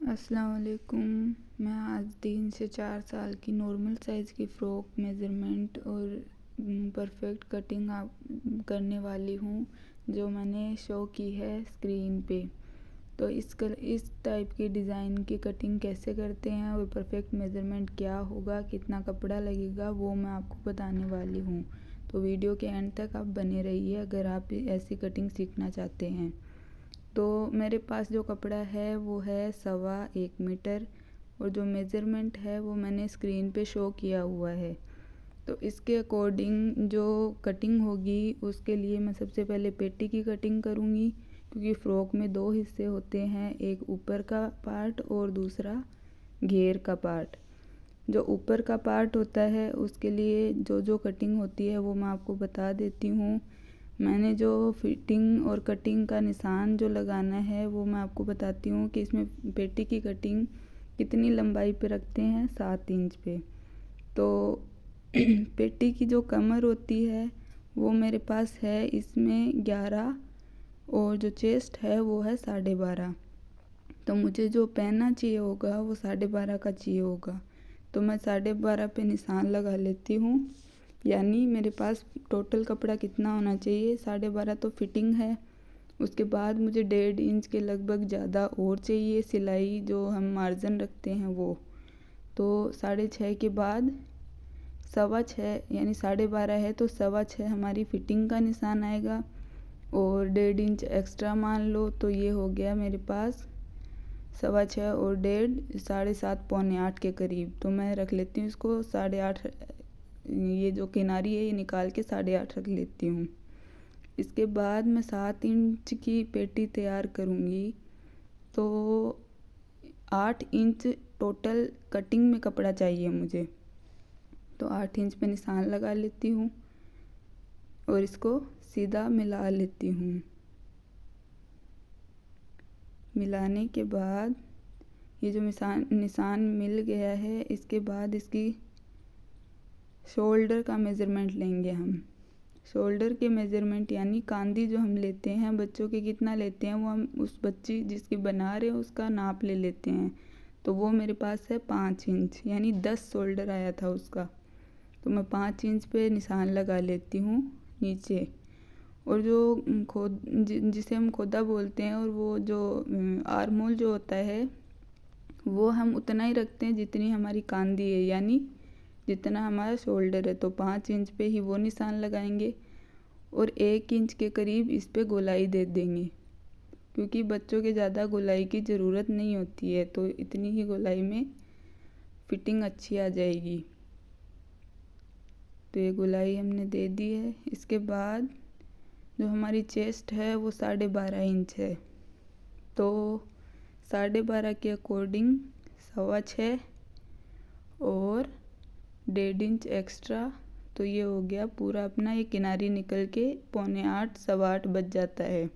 अस्सलाम वालेकुम। मैं आज 3 से 4 साल की नॉर्मल साइज़ की फ़्रॉक मेज़रमेंट और परफेक्ट कटिंग करने वाली हूँ, जो मैंने शो की है स्क्रीन पे। तो इस टाइप की डिज़ाइन की कटिंग कैसे करते हैं और परफेक्ट मेज़रमेंट क्या होगा, कितना कपड़ा लगेगा, वो मैं आपको बताने वाली हूँ। तो वीडियो के एंड तक आप बने रहिए अगर आप ऐसी कटिंग सीखना चाहते हैं। तो मेरे पास जो कपड़ा है वो है 1.25 मीटर और जो मेज़रमेंट है वो मैंने स्क्रीन पे शो किया हुआ है। तो इसके अकॉर्डिंग जो कटिंग होगी उसके लिए मैं सबसे पहले पेटी की कटिंग करूँगी, क्योंकि फ़्रॉक में 2 हिस्से होते हैं, एक ऊपर का पार्ट और दूसरा घेर का पार्ट। जो ऊपर का पार्ट होता है उसके लिए जो जो कटिंग होती है वो मैं आपको बता देती हूँ। मैंने जो फिटिंग और कटिंग का निशान जो लगाना है वो मैं आपको बताती हूँ कि इसमें पेटी की कटिंग कितनी लंबाई पे रखते हैं, 7 इंच पे। तो पेटी की जो कमर होती है वो मेरे पास है इसमें 11 और जो चेस्ट है वो है 12.5। तो मुझे जो पहनना चाहिए होगा वो 12.5 का चाहिए होगा। तो मैं 12.5 पे निशान लगा लेती हूँ, यानी मेरे पास टोटल कपड़ा कितना होना चाहिए, 12.5 तो फिटिंग है। उसके बाद मुझे 1.5 इंच के लगभग ज़्यादा और चाहिए सिलाई, जो हम मार्जिन रखते हैं वो। तो 6.5 के बाद 6.25, यानी 12.5 है तो 6.25 हमारी फिटिंग का निशान आएगा। और 1.5 इंच एक्स्ट्रा मान लो, तो ये हो गया मेरे पास 6.25 और 1.5, 7.5 पौने 8 के करीब। तो मैं रख लेती हूँ इसको 8.5, ये जो किनारी है ये निकाल के 8.5 रख लेती हूँ। इसके बाद मैं 7 इंच की पेटी तैयार करूँगी। तो 8 इंच टोटल कटिंग में कपड़ा चाहिए मुझे। तो 8 इंच पे निशान लगा लेती हूँ और इसको सीधा मिला लेती हूँ। मिलाने के बाद ये जो निशान मिल गया है, इसके बाद इसकी शोल्डर का मेज़रमेंट लेंगे हम। शोल्डर के मेज़रमेंट यानी कांधी जो हम लेते हैं, बच्चों के कितना लेते हैं वो हम उस बच्ची जिसकी बना रहे हैं उसका नाप ले लेते हैं। तो वो मेरे पास है 5 इंच, यानी 10 शोल्डर आया था उसका। तो मैं 5 इंच पे निशान लगा लेती हूँ नीचे। और जो जिसे हम खोदा बोलते हैं, और वो जो आर्म होल जो होता है वो हम उतना ही रखते हैं जितनी हमारी कांधी है, यानी जितना हमारा शोल्डर है। तो 5 इंच पे ही वो निशान लगाएंगे और 1 इंच के करीब इस पे गोलाई दे देंगे, क्योंकि बच्चों के ज़्यादा गोलाई की ज़रूरत नहीं होती है। तो इतनी ही गोलाई में फिटिंग अच्छी आ जाएगी। तो ये गोलाई हमने दे दी है। इसके बाद जो हमारी चेस्ट है वो 12.5 इंच है। तो 12.5 के अकॉर्डिंग 6.25 और 1.5 इंच एक्स्ट्रा। तो ये हो गया पूरा अपना, ये किनारी निकल के 7.25 8 बच जाता है।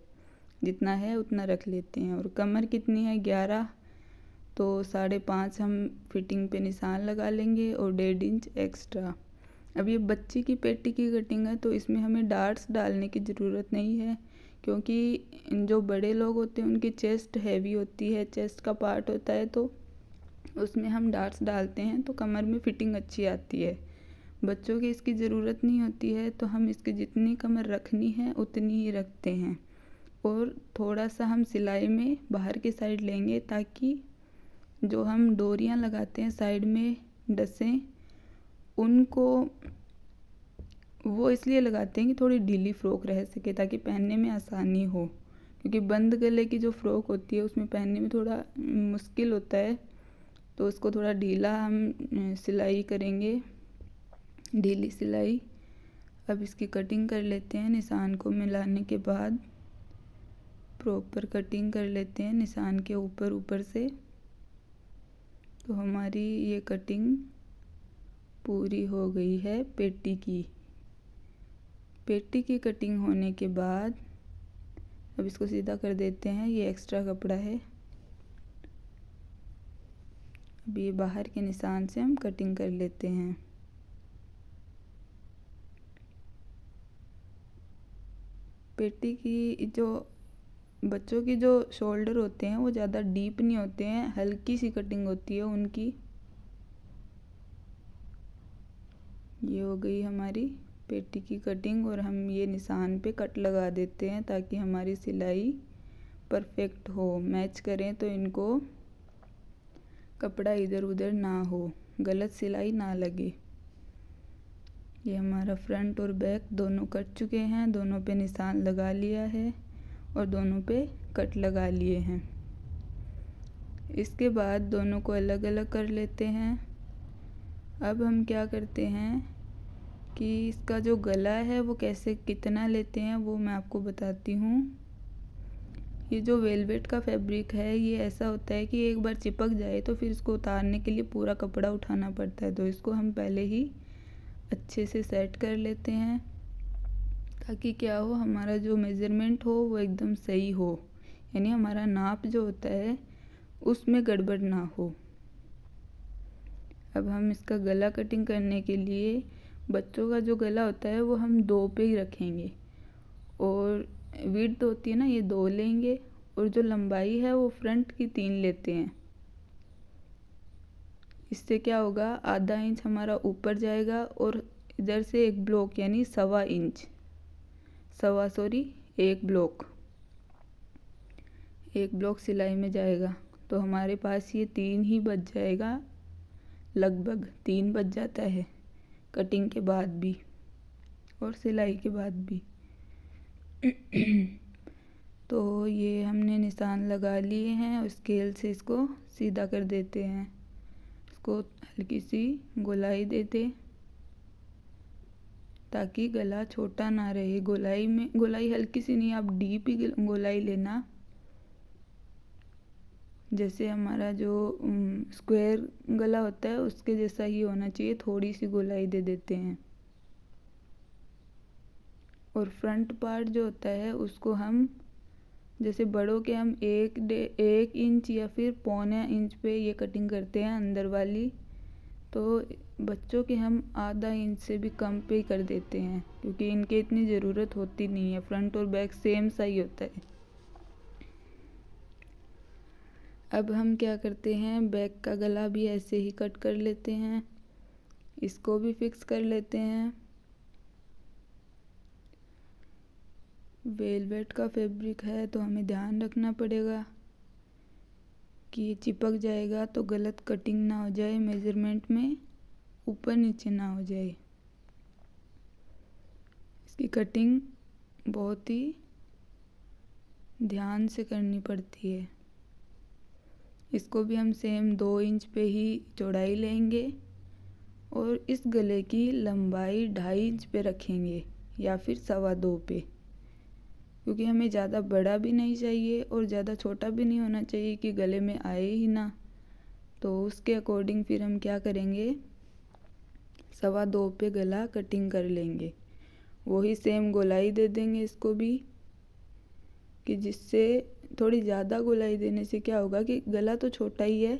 जितना है उतना रख लेते हैं। और कमर कितनी है, 11। तो 5.5 हम फिटिंग पे निशान लगा लेंगे और 1.5 इंच एक्स्ट्रा। अब ये बच्ची की पेटी की कटिंग है तो इसमें हमें डार्ट्स डालने की ज़रूरत नहीं है, क्योंकि जो बड़े लोग होते हैं उनकी चेस्ट हैवी होती है, चेस्ट का पार्ट होता है, तो उसमें हम डार्ट्स डालते हैं तो कमर में फिटिंग अच्छी आती है। बच्चों की इसकी ज़रूरत नहीं होती है, तो हम इसकी जितनी कमर रखनी है उतनी ही रखते हैं। और थोड़ा सा हम सिलाई में बाहर की साइड लेंगे, ताकि जो हम डोरियां लगाते हैं साइड में डसें, उनको वो इसलिए लगाते हैं कि थोड़ी ढीली फ़्रॉक रह सके, ताकि पहनने में आसानी हो। क्योंकि बंद गले की जो फ़्रॉक होती है उसमें पहनने में थोड़ा मुश्किल होता है, तो उसको थोड़ा ढीला हम सिलाई करेंगे, ढीली सिलाई। अब इसकी कटिंग कर लेते हैं। निशान को मिलाने के बाद प्रॉपर कटिंग कर लेते हैं निशान के ऊपर ऊपर से। तो हमारी ये कटिंग पूरी हो गई है पेटी की। पेटी की कटिंग होने के बाद अब इसको सीधा कर देते हैं। ये एक्स्ट्रा कपड़ा है। अब ये बाहर के निशान से हम कटिंग कर लेते हैं। पेटी की जो बच्चों की जो शोल्डर होते हैं वो ज़्यादा डीप नहीं होते हैं, हल्की सी कटिंग होती है उनकी। ये हो गई हमारी पेटी की कटिंग और हम ये निशान पे कट लगा देते हैं ताकि हमारी सिलाई परफेक्ट हो, मैच करें तो इनको कपड़ा इधर उधर ना हो, गलत सिलाई ना लगे। ये हमारा फ्रंट और बैक दोनों कट चुके हैं, दोनों पे निशान लगा लिया है और दोनों पे कट लगा लिए हैं। इसके बाद दोनों को अलग अलग कर लेते हैं। अब हम क्या करते हैं कि इसका जो गला है वो कैसे कितना लेते हैं वो मैं आपको बताती हूँ। ये जो वेलवेट का फैब्रिक है ये ऐसा होता है कि एक बार चिपक जाए तो फिर इसको उतारने के लिए पूरा कपड़ा उठाना पड़ता है, तो इसको हम पहले ही अच्छे से सेट कर लेते हैं ताकि क्या हो, हमारा जो मेज़रमेंट हो वो एकदम सही हो, यानी हमारा नाप जो होता है उसमें गड़बड़ ना हो। अब हम इसका गला कटिंग करने के लिए बच्चों का जो गला होता है वो हम 2 पे ही रखेंगे और विड्थ होती है ना ये 2 लेंगे और जो लंबाई है वो फ्रंट की 3 लेते हैं। इससे क्या होगा, आधा इंच हमारा ऊपर जाएगा और इधर से एक ब्लॉक यानी 1.25 इंच, 1 ब्लॉक सिलाई में जाएगा। तो हमारे पास ये 3 ही बच जाएगा, लगभग 3 बच जाता है कटिंग के बाद भी और सिलाई के बाद भी। तो ये हमने निशान लगा लिए हैं और स्केल से इसको सीधा कर देते हैं। इसको हल्की सी गोलाई दे दे ताकि गला छोटा ना रहे। गोलाई हल्की सी नहीं, आप डीप ही गोलाई लेना। जैसे हमारा जो स्क्वायर गला होता है उसके जैसा ही होना चाहिए, थोड़ी सी गोलाई दे देते हैं। और फ्रंट पार्ट जो होता है उसको हम जैसे बड़ों के हम 1 इंच या फिर 1.25 इंच पे ये कटिंग करते हैं अंदर वाली, तो बच्चों के हम आधा इंच से भी कम पे ही कर देते हैं क्योंकि इनके इतनी ज़रूरत होती नहीं है, फ्रंट और बैक सेम सा ही होता है। अब हम क्या करते हैं, बैक का गला भी ऐसे ही कट कर लेते हैं, इसको भी फिक्स कर लेते हैं। वेलवेट का फैब्रिक है तो हमें ध्यान रखना पड़ेगा कि ये चिपक जाएगा तो गलत कटिंग ना हो जाए, मेज़रमेंट में ऊपर नीचे ना हो जाए। इसकी कटिंग बहुत ही ध्यान से करनी पड़ती है। इसको भी हम सेम 2 इंच पे ही चौड़ाई लेंगे और इस गले की लंबाई 2.5 इंच पे रखेंगे या फिर 2.25 पे, क्योंकि हमें ज़्यादा बड़ा भी नहीं चाहिए और ज़्यादा छोटा भी नहीं होना चाहिए कि गले में आए ही ना। तो उसके अकॉर्डिंग फिर हम क्या करेंगे, 2.25 पे गला कटिंग कर लेंगे। वही सेम गोलाई दे देंगे इसको भी, कि जिससे थोड़ी ज़्यादा गोलाई देने से क्या होगा कि गला तो छोटा ही है,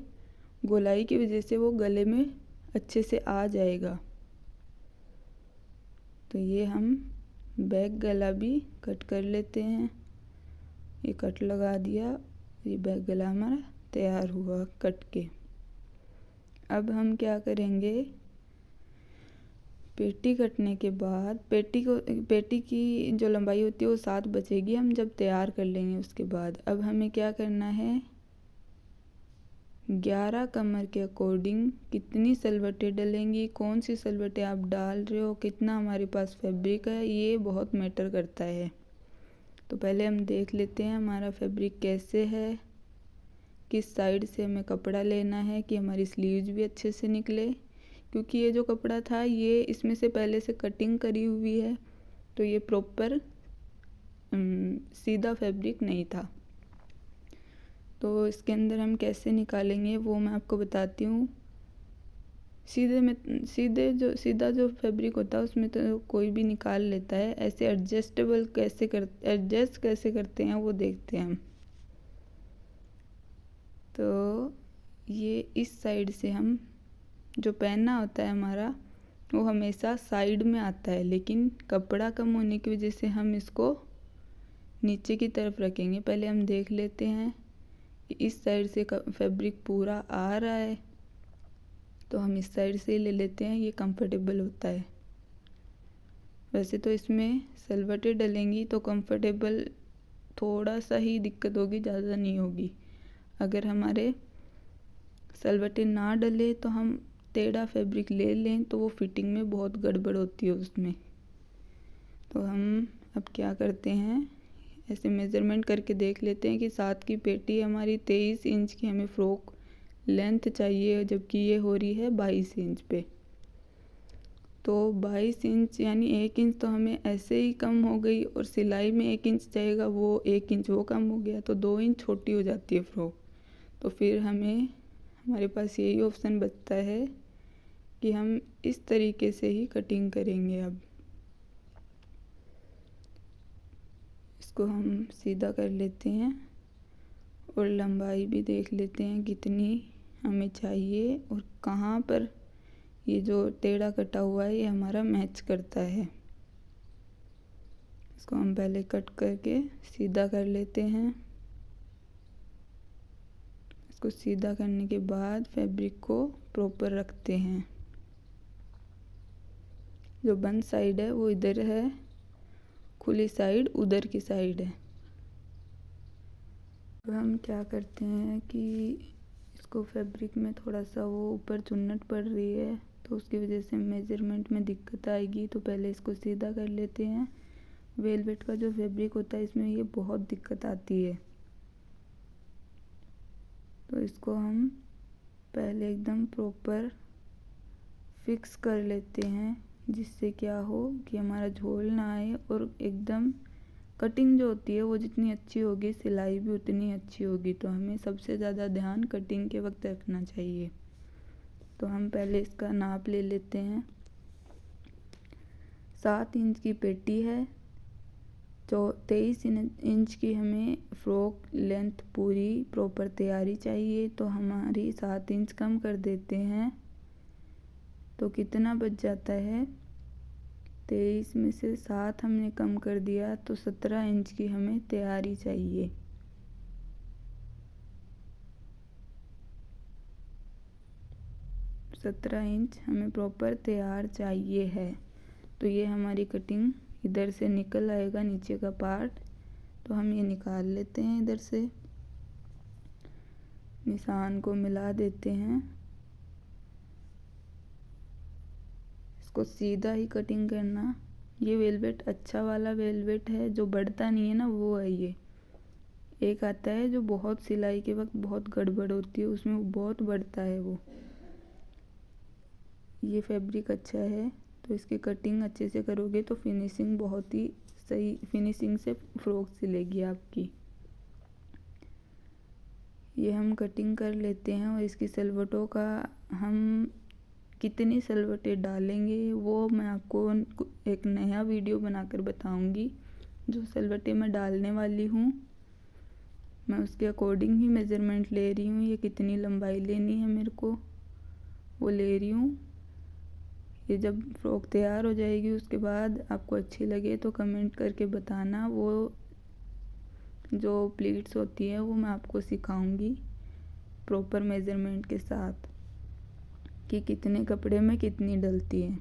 गोलाई की वजह से वो गले में अच्छे से आ जाएगा। तो ये हम बैक गला भी कट कर लेते हैं। ये कट लगा दिया, ये बैक गला हमारा तैयार हुआ कट के। अब हम क्या करेंगे, पेटी कटने के बाद पेटी की जो लंबाई होती है वो 7 बचेगी, हम जब तैयार कर लेंगे उसके बाद। अब हमें क्या करना है, 11 कमर के अकॉर्डिंग कितनी सलवटें डलेंगी, कौन सी सलवटें आप डाल रहे हो, कितना हमारे पास फैब्रिक है, ये बहुत मैटर करता है। तो पहले हम देख लेते हैं हमारा फैब्रिक कैसे है, किस साइड से हमें कपड़ा लेना है कि हमारी स्लीव्स भी अच्छे से निकले, क्योंकि ये जो कपड़ा था ये इसमें से पहले से कटिंग करी हुई है तो ये प्रॉपर सीधा फैब्रिक नहीं था। तो इसके अंदर हम कैसे निकालेंगे वो मैं आपको बताती हूँ। सीधा जो फैब्रिक होता है उसमें तो कोई भी निकाल लेता है, ऐसे एडजस्ट कैसे करते हैं वो देखते हैं हम। तो ये इस साइड से हम जो पहनना होता है हमारा वो हमेशा साइड में आता है, लेकिन कपड़ा कम होने की वजह से हम इसको नीचे की तरफ रखेंगे। पहले हम देख लेते हैं कि इस साइड से फैब्रिक पूरा आ रहा है, तो हम इस साइड से ले लेते हैं, ये कंफर्टेबल होता है। वैसे तो इसमें सलवटें डलेंगी तो कंफर्टेबल थोड़ा सा ही दिक्कत होगी, ज़्यादा नहीं होगी। अगर हमारे सलवटें ना डले तो हम टेढ़ा फैब्रिक ले लें तो वो फिटिंग में बहुत गड़बड़ होती है उसमें। तो हम अब क्या करते हैं, ऐसे मेज़रमेंट करके देख लेते हैं कि 7 की पेटी हमारी 23 इंच की हमें फ़्रॉक लेंथ चाहिए, जबकि ये हो रही है 22 इंच पे। तो 22 इंच यानी 1 इंच तो हमें ऐसे ही कम हो गई, और सिलाई में 1 इंच जाएगा, वो 1 इंच वो कम हो गया, तो 2 इंच छोटी हो जाती है फ़्रॉक। तो फिर हमारे पास यही ऑप्शन बचता है कि हम इस तरीके से ही कटिंग करेंगे। अब इसको हम सीधा कर लेते हैं और लंबाई भी देख लेते हैं कितनी हमें चाहिए और कहाँ पर ये जो टेढ़ा कटा हुआ है ये हमारा मैच करता है। इसको हम पहले कट करके सीधा कर लेते हैं। इसको सीधा करने के बाद फैब्रिक को प्रॉपर रखते हैं। जो बंद साइड है वो इधर है, खुली साइड उधर की साइड है। अब हम क्या करते हैं कि इसको फैब्रिक में थोड़ा सा वो ऊपर चुन्नट पड़ रही है, तो उसकी वजह से मेज़रमेंट में दिक्कत आएगी। तो पहले इसको सीधा कर लेते हैं। वेलवेट का जो फैब्रिक होता है इसमें ये बहुत दिक्कत आती है, तो इसको हम पहले एकदम प्रॉपर फिक्स कर लेते हैं, जिससे क्या हो कि हमारा झोल ना आए, और एकदम कटिंग जो होती है वो जितनी अच्छी होगी सिलाई भी उतनी अच्छी होगी। तो हमें सबसे ज़्यादा ध्यान कटिंग के वक्त रखना चाहिए। तो हम पहले इसका नाप ले लेते हैं। 7 इंच की पेटी है, तो 23 इंच की हमें फ़्रॉक लेंथ पूरी प्रॉपर तैयारी चाहिए। तो हमारी 7 इंच कम कर देते हैं, तो कितना बच जाता है, 23 में से 7 हमने कम कर दिया, तो 17 इंच की हमें तैयारी चाहिए। सत्रह इंच हमें प्रॉपर तैयार चाहिए है। तो ये हमारी कटिंग इधर से निकल आएगा नीचे का पार्ट, तो हम ये निकाल लेते हैं। इधर से निशान को मिला देते हैं। इसको सीधा ही कटिंग करना। ये वेलवेट अच्छा वाला वेलवेट है, जो बढ़ता नहीं है ना, वो है ये। एक आता है जो बहुत सिलाई के वक्त बहुत गड़बड़ होती है, उसमें वो बहुत बढ़ता है वो। ये फैब्रिक अच्छा है, तो इसकी कटिंग अच्छे से करोगे तो फिनिशिंग बहुत ही सही फिनिशिंग से फ़्रॉक सिलेगी आपकी। ये हम कटिंग कर लेते हैं, और इसकी सलवटों का हम कितनी सलवटें डालेंगे वो मैं आपको एक नया वीडियो बनाकर बताऊंगी। जो सलवटें मैं डालने वाली हूँ मैं उसके अकॉर्डिंग ही मेज़रमेंट ले रही हूँ। ये कितनी लंबाई लेनी है मेरे को वो ले रही हूँ। ये जब फ़्रॉक तैयार हो जाएगी उसके बाद आपको अच्छी लगे तो कमेंट करके बताना। वो जो प्लीट्स होती है वो मैं आपको सिखाऊंगी प्रॉपर मेज़रमेंट के साथ कि कितने कपड़े में कितनी डलती है।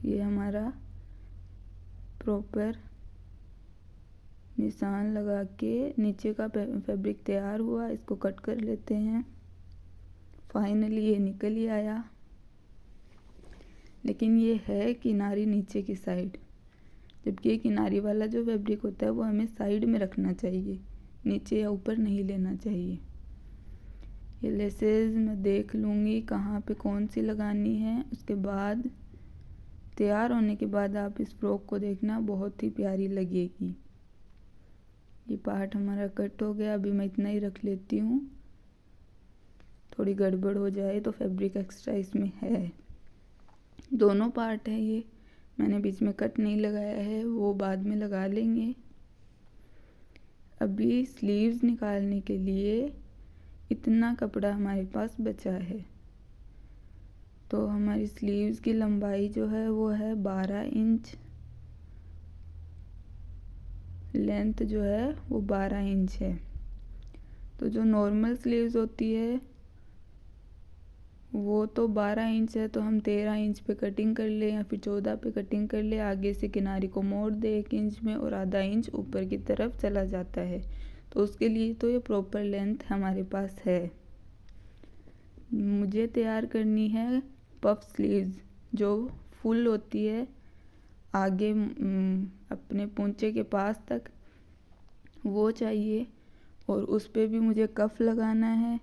ये हमारा प्रॉपर निशान लगा के नीचे का फैब्रिक तैयार हुआ। इसको कट कर लेते हैं। फाइनली ये निकल ही आया, लेकिन ये है किनारी नीचे की साइड, जबकि ये किनारी वाला जो फैब्रिक होता है वो हमें साइड में रखना चाहिए, नीचे या ऊपर नहीं लेना चाहिए। ये लेसेस मैं देख लूँगी कहाँ पे कौन सी लगानी है। उसके बाद तैयार होने के बाद आप इस फ्रॉक को देखना, बहुत ही प्यारी लगेगी। ये पार्ट हमारा कट हो गया। अभी मैं इतना ही रख लेती हूँ, थोड़ी गड़बड़ हो जाए तो फैब्रिक एक्स्ट्रा इसमें है। दोनों पार्ट है ये, मैंने बीच में कट नहीं लगाया है, वो बाद में लगा लेंगे। अभी स्लीव्स निकालने के लिए इतना कपड़ा हमारे पास बचा है। तो हमारी स्लीव्स की लंबाई जो है वो है 12 इंच। लेंथ जो है वो 12 इंच है। तो जो नॉर्मल स्लीव्स होती है वो तो 12 इंच है, तो हम 13 इंच पे कटिंग कर ले या फिर 14 पे कटिंग कर ले। आगे से किनारे को मोड़ दे 1 इंच में और आधा इंच ऊपर की तरफ चला जाता है। तो उसके लिए तो ये प्रॉपर लेंथ हमारे पास है। मुझे तैयार करनी है पफ स्लीव्स जो फुल होती है आगे अपने पोंचे के पास तक, वो चाहिए। और उस पर भी मुझे कफ लगाना है,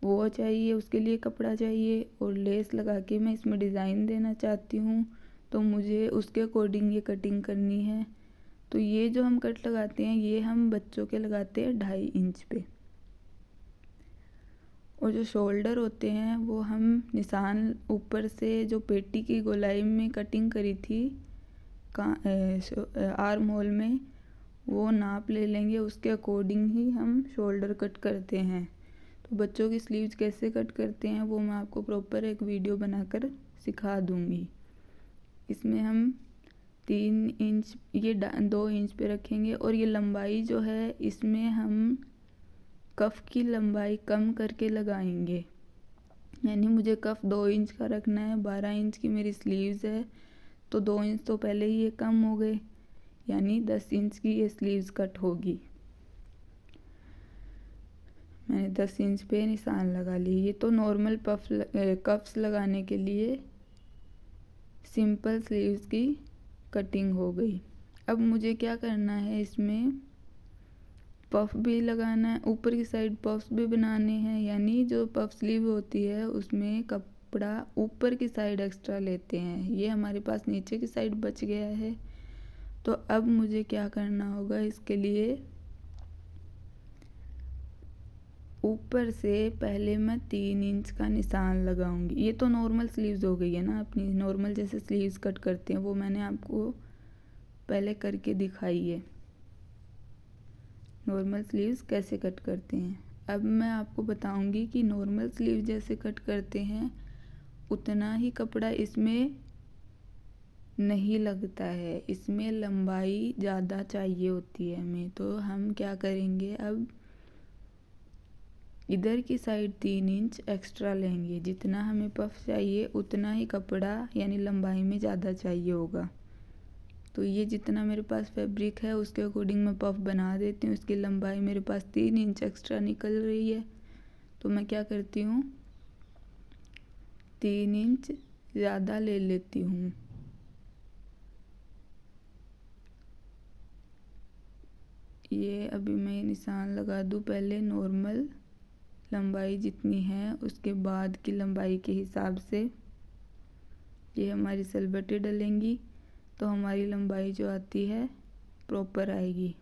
वो चाहिए। उसके लिए कपड़ा चाहिए और लेस लगा के मैं इसमें डिज़ाइन देना चाहती हूँ, तो मुझे उसके अकॉर्डिंग ये कटिंग करनी है। तो ये जो हम कट लगाते हैं ये हम बच्चों के लगाते हैं 2.5 इंच पे। और जो शोल्डर होते हैं वो हम निशान ऊपर से जो पेटी की गोलाई में कटिंग करी थी आर्म होल में, वो नाप ले लेंगे। उसके अकॉर्डिंग ही हम शोल्डर कट करते हैं। तो बच्चों की स्लीव्स कैसे कट करते हैं वो मैं आपको प्रॉपर एक वीडियो बनाकर सिखा दूँगी। इसमें हम 3 इंच ये 2 इंच पे रखेंगे और ये लंबाई जो है इसमें हम कफ की लंबाई कम करके लगाएंगे। यानी मुझे कफ 2 इंच का रखना है, 12 इंच की मेरी स्लीव्स है, तो 2 इंच तो पहले ही ये कम हो गए, यानी 10 इंच की ये स्लीव्स कट होगी। मैंने 10 इंच पे निशान लगा लिए। ये तो नॉर्मल कफ्स लगाने के लिए सिंपल स्लीव्स की कटिंग हो गई। अब मुझे क्या करना है, इसमें पफ भी लगाना है, ऊपर की साइड पफ्स भी बनाने हैं। यानी जो पफ स्लीव होती है उसमें कपड़ा ऊपर की साइड एक्स्ट्रा लेते हैं। ये हमारे पास नीचे की साइड बच गया है। तो अब मुझे क्या करना होगा, इसके लिए ऊपर से पहले मैं 3 इंच का निशान लगाऊंगी। ये तो नॉर्मल स्लीव्स हो गई है ना, अपनी नॉर्मल जैसे स्लीव्स कट करते हैं वो मैंने आपको पहले करके दिखाई है, नॉर्मल स्लीव्स कैसे कट करते हैं। अब मैं आपको बताऊंगी कि नॉर्मल स्लीव जैसे कट करते हैं उतना ही कपड़ा इसमें नहीं लगता है, इसमें लंबाई ज़्यादा चाहिए होती है हमें। तो हम क्या करेंगे, अब इधर की साइड 3 इंच एक्स्ट्रा लेंगे। जितना हमें पफ चाहिए उतना ही कपड़ा यानी लंबाई में ज़्यादा चाहिए होगा। तो ये जितना मेरे पास फैब्रिक है उसके अकॉर्डिंग मैं पफ बना देती हूँ। इसकी लंबाई मेरे पास 3 इंच एक्स्ट्रा निकल रही है, तो मैं क्या करती हूँ 3 इंच ज़्यादा ले लेती हूँ। ये अभी मैं निशान लगा दूँ पहले नॉर्मल लंबाई जितनी है उसके बाद की लंबाई के हिसाब से। ये हमारी सलबटें डलेंगी तो हमारी लंबाई जो आती है प्रॉपर आएगी।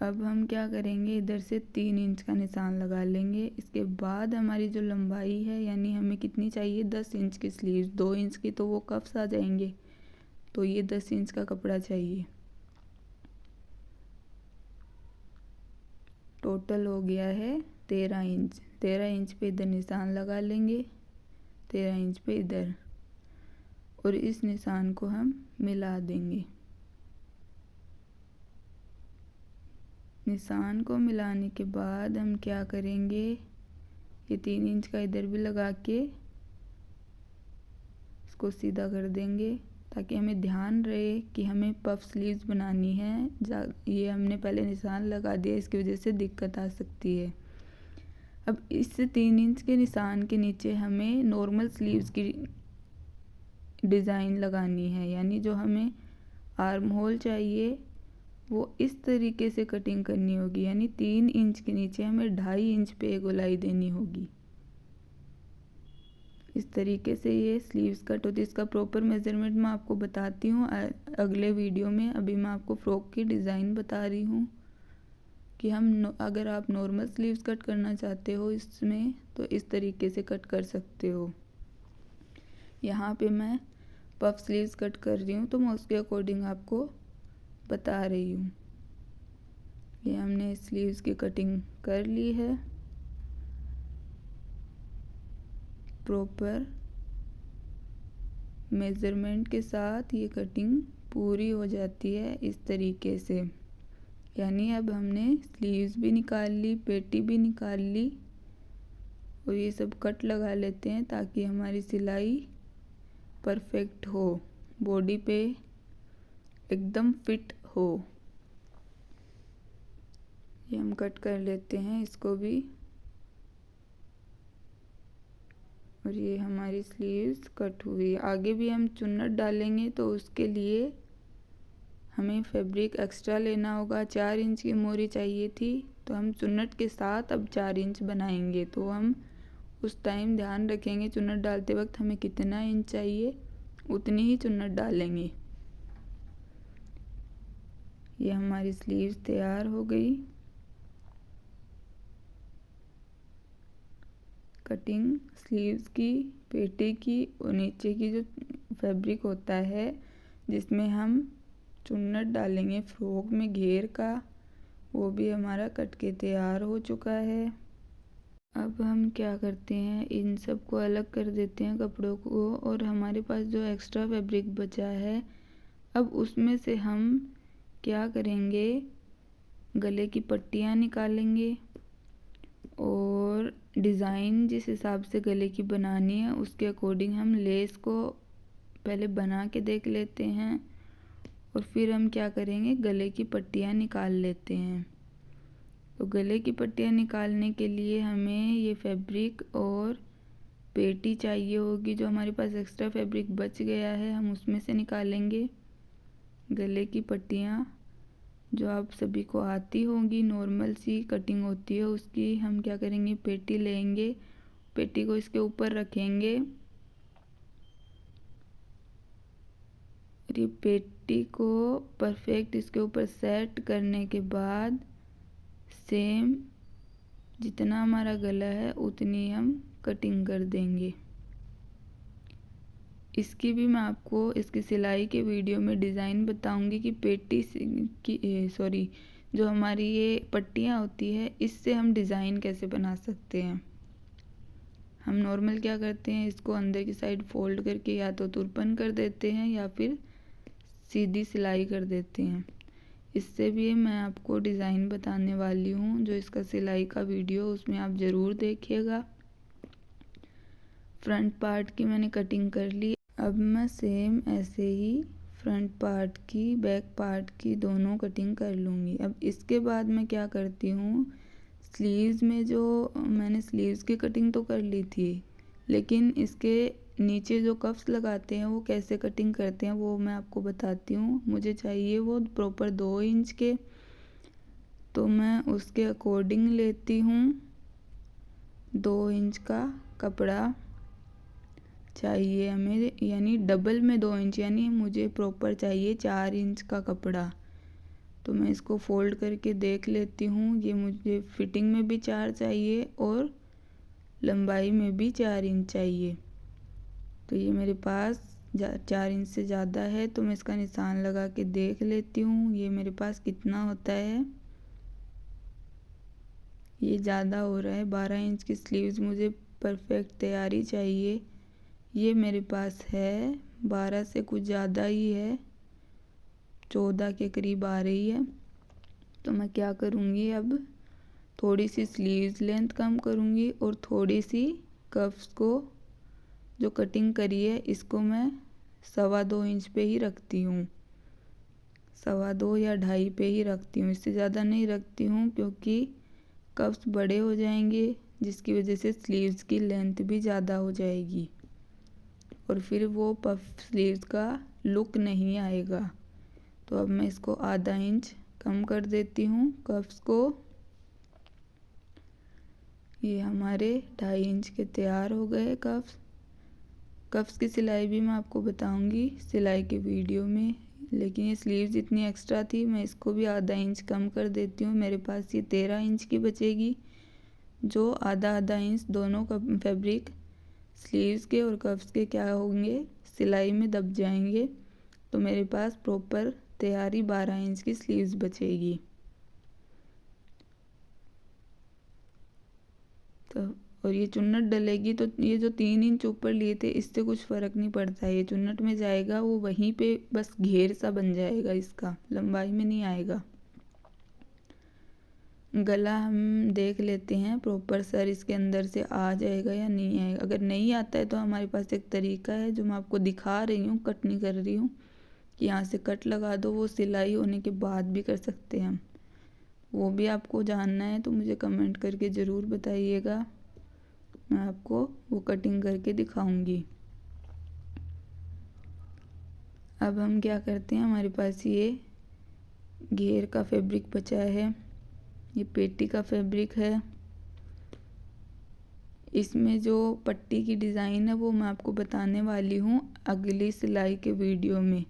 अब हम क्या करेंगे, इधर से 3 इंच का निशान लगा लेंगे। इसके बाद हमारी जो लंबाई है यानी हमें कितनी चाहिए 10 इंच की स्लीव्स, 2 इंच की तो वो कफ्स आ जाएंगे, तो ये 10 इंच का कपड़ा चाहिए। टोटल हो गया है 13 इंच। 13 इंच पे इधर निशान लगा लेंगे, 13 इंच पे इधर, और इस निशान को हम मिला देंगे। निशान को मिलाने के बाद हम क्या करेंगे, ये 3 इंच का इधर भी लगा के इसको सीधा कर देंगे ताकि हमें ध्यान रहे कि हमें पफ स्लीव्स बनानी है। ये हमने पहले निशान लगा दिया, इसकी वजह से दिक्कत आ सकती है। अब इस 3 इंच के निशान के नीचे हमें नॉर्मल स्लीव्स की डिज़ाइन लगानी है। यानी जो हमें आर्म होल चाहिए वो इस तरीके से कटिंग करनी होगी। यानी 3 इंच के नीचे हमें 2.5 इंच पे गोलाई देनी होगी। इस तरीके से ये स्लीव्स कट होती है। इसका प्रॉपर मेज़रमेंट मैं आपको बताती हूँ अगले वीडियो में। अभी मैं आपको फ़्रॉक की डिज़ाइन बता रही हूँ कि अगर आप नॉर्मल स्लीव्स कट करना चाहते हो इसमें तो इस तरीके से कट कर सकते हो। यहाँ पे मैं पफ स्लीव्स कट कर रही हूँ तो मैं उसके अकॉर्डिंग आपको बता रही हूँ। ये हमने स्लीव्स की कटिंग कर ली है, प्रॉपर मेज़रमेंट के साथ ये कटिंग पूरी हो जाती है इस तरीके से। यानी अब हमने स्लीव्स भी निकाल ली, पेटी भी निकाल ली और ये सब कट लगा लेते हैं ताकि हमारी सिलाई परफेक्ट हो, बॉडी पे एकदम फिट हो। ये हम कट कर लेते हैं इसको भी। और ये हमारी स्लीव्स कट हुई। आगे भी हम चुन्नट डालेंगे तो उसके लिए हमें फैब्रिक एक्स्ट्रा लेना होगा। 4 इंच की मोरी चाहिए थी तो हम चुन्नट के साथ अब 4 इंच बनाएंगे। तो हम उस टाइम ध्यान रखेंगे चुन्नट डालते वक्त हमें कितना इंच चाहिए, उतनी ही चुन्नट डालेंगे। ये हमारी स्लीव्स तैयार हो गई। कटिंग स्लीव्स की, पेटी की और नीचे की जो फैब्रिक होता है जिसमें हम चुन्नट डालेंगे फ्रॉक में घेर का, वो भी हमारा कट के तैयार हो चुका है। अब हम क्या करते हैं, इन सब को अलग कर देते हैं कपड़ों को। और हमारे पास जो एक्स्ट्रा फैब्रिक बचा है अब उसमें से हम क्या करेंगे, गले की पट्टियाँ निकालेंगे और डिज़ाइन जिस हिसाब से गले की बनानी है उसके अकॉर्डिंग हम लेस को पहले बना के देख लेते हैं और फिर हम क्या करेंगे, गले की पट्टियाँ निकाल लेते हैं। तो गले की पट्टियाँ निकालने के लिए हमें ये फैब्रिक और पेटी चाहिए होगी। जो हमारे पास एक्स्ट्रा फैब्रिक बच गया है हम उसमें से निकालेंगे गले की पट्टियाँ, जो आप सभी को आती होंगी, नॉर्मल सी कटिंग होती है उसकी। हम क्या करेंगे, पेटी लेंगे, पेटी को इसके ऊपर रखेंगे और ये पेटी को परफेक्ट इसके ऊपर सेट करने के बाद सेम जितना हमारा गला है उतनी हम कटिंग कर देंगे। इसकी भी मैं आपको इसकी सिलाई के वीडियो में डिज़ाइन बताऊंगी कि पेटी की जो हमारी ये पट्टियाँ होती है इससे हम डिज़ाइन कैसे बना सकते हैं। हम नॉर्मल क्या करते हैं, इसको अंदर की साइड फोल्ड करके या तो तुरपन कर देते हैं या फिर सीधी सिलाई कर देते हैं। इससे भी मैं आपको डिज़ाइन बताने वाली हूँ, जो इसका सिलाई का वीडियो उसमें आप ज़रूर देखिएगा। फ्रंट पार्ट की मैंने कटिंग कर ली। अब मैं सेम ऐसे ही फ्रंट पार्ट की, बैक पार्ट की दोनों कटिंग कर लूँगी। अब इसके बाद मैं क्या करती हूँ, स्लीव्स में जो मैंने स्लीव्स की कटिंग तो कर ली थी, लेकिन इसके नीचे जो कफ्स लगाते हैं वो कैसे कटिंग करते हैं वो मैं आपको बताती हूँ। मुझे चाहिए वो प्रॉपर 2 इंच के, तो मैं उसके अकॉर्डिंग लेती हूँ। 2 इंच का कपड़ा चाहिए हमें, यानी डबल में 2 इंच, यानी मुझे प्रॉपर चाहिए 4 इंच का कपड़ा। तो मैं इसको फोल्ड करके देख लेती हूँ। ये मुझे फिटिंग में भी 4 चाहिए और लंबाई में भी 4 इंच चाहिए। तो ये मेरे पास 4 इंच से ज़्यादा है, तो मैं इसका निशान लगा के देख लेती हूँ ये मेरे पास कितना होता है। ये ज़्यादा हो रहा है, 12 इंच की स्लीव्स मुझे परफेक्ट तैयारी चाहिए। ये मेरे पास है 12 से कुछ ज़्यादा ही है, 14 के करीब आ रही है। तो मैं क्या करूँगी, अब थोड़ी सी स्लीव्स लेंथ कम करूँगी और थोड़ी सी कफ्स को जो कटिंग करी है इसको मैं 2.25 इंच पे ही रखती हूँ, 2.25 या 2.5 पे ही रखती हूँ। इससे ज़्यादा नहीं रखती हूँ क्योंकि कफ्स बड़े हो जाएंगे जिसकी वजह से स्लीव्स की लेंथ भी ज़्यादा हो जाएगी और फिर वो पफ स्लीव्स का लुक नहीं आएगा। तो अब मैं इसको आधा इंच कम कर देती हूँ कफ्स को। ये हमारे 2.5 इंच के तैयार हो गए कफ्स। कफ्स की सिलाई भी मैं आपको बताऊंगी सिलाई के वीडियो में, लेकिन ये स्लीव्स इतनी एक्स्ट्रा थी, मैं इसको भी आधा इंच कम कर देती हूँ। मेरे पास ये 13 इंच की बचेगी, जो आधा इंच दोनों का फैब्रिक स्लीव्स के और कफ्स के क्या होंगे, सिलाई में दब जाएंगे। तो मेरे पास प्रॉपर तैयारी 12 इंच की स्लीव्स बचेगी। तो और ये चुन्नट डलेगी तो ये जो 3 इंच ऊपर लिए थे इससे कुछ फ़र्क नहीं पड़ता, ये चुन्नट में जाएगा, वो वहीं पे बस घेर सा बन जाएगा, इसका लंबाई में नहीं आएगा। गला हम देख लेते हैं प्रॉपर, सर इसके अंदर से आ जाएगा या नहीं आएगा। अगर नहीं आता है तो हमारे पास एक तरीका है जो मैं आपको दिखा रही हूँ, कट नहीं कर रही हूँ, कि यहाँ से कट लगा दो। वो सिलाई होने के बाद भी कर सकते हैं हम। वो भी आपको जानना है तो मुझे कमेंट करके ज़रूर बताइएगा, मैं आपको वो कटिंग करके दिखाऊंगी। अब हम क्या करते हैं, हमारे पास ये घेर का फैब्रिक बचा है, ये पेटी का फैब्रिक है। इसमें जो पट्टी की डिज़ाइन है वो मैं आपको बताने वाली हूँ अगली सिलाई के वीडियो में।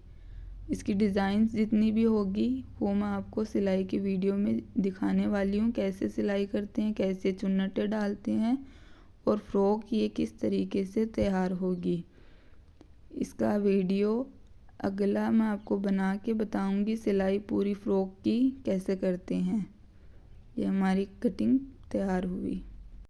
इसकी डिज़ाइन जितनी भी होगी वो मैं आपको सिलाई की वीडियो में दिखाने वाली हूँ, कैसे सिलाई करते हैं, कैसे चुन्नटें डालते हैं और फ्रॉक ये किस तरीके से तैयार होगी। इसका वीडियो अगला मैं आपको बना के बताऊंगी सिलाई पूरी फ्रॉक की कैसे करते हैं। ये हमारी कटिंग तैयार हुई।